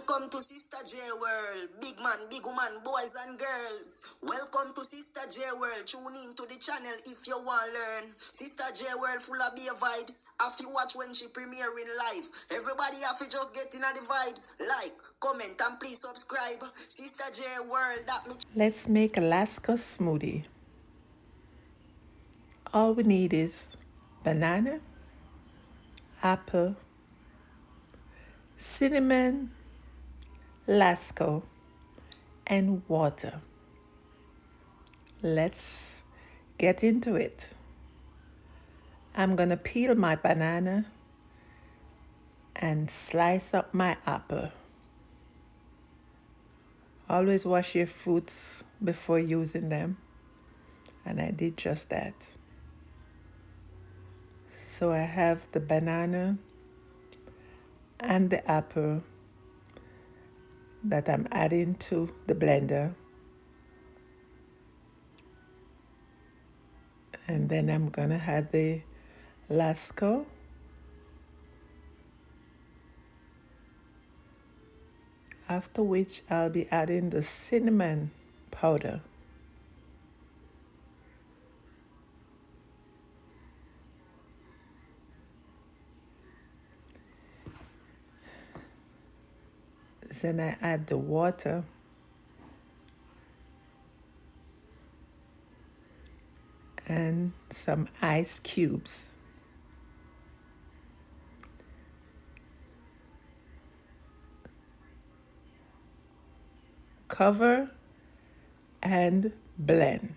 Welcome to Sister J World. Big man, big woman, boys and girls. Welcome to Sister J World. Tune in to the channel if you want to learn. Sister J World full of beer vibes. If you watch when she premiere in live. Everybody have to just get in the vibes. Like, comment and please subscribe. Sister J World. Let's make a Lasco smoothie. All we need is banana, apple, cinnamon, Lasco, and water. Let's get into it. I'm going to peel my banana and slice up my apple. Always wash your fruits before using them, and I did just that. So I have the banana and the apple that I'm adding to the blender. And then I'm going to add the Lasco. After which I'll be adding the cinnamon powder. Then I add the water. And some ice cubes. Cover and blend.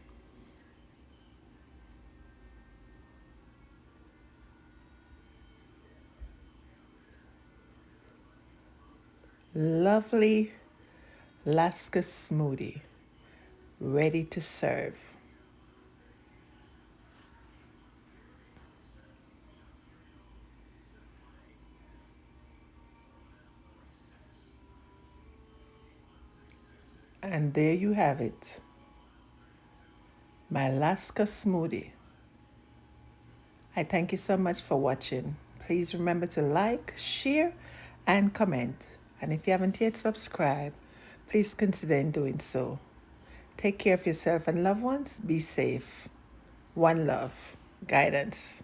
Lovely Lasco smoothie, ready to serve. And there you have it, my Lasco smoothie. I thank you so much for watching. Please remember to like, share, and comment. And if you haven't yet subscribed, please consider in doing so. Take care of yourself and loved ones. Be safe. One love. Guidance.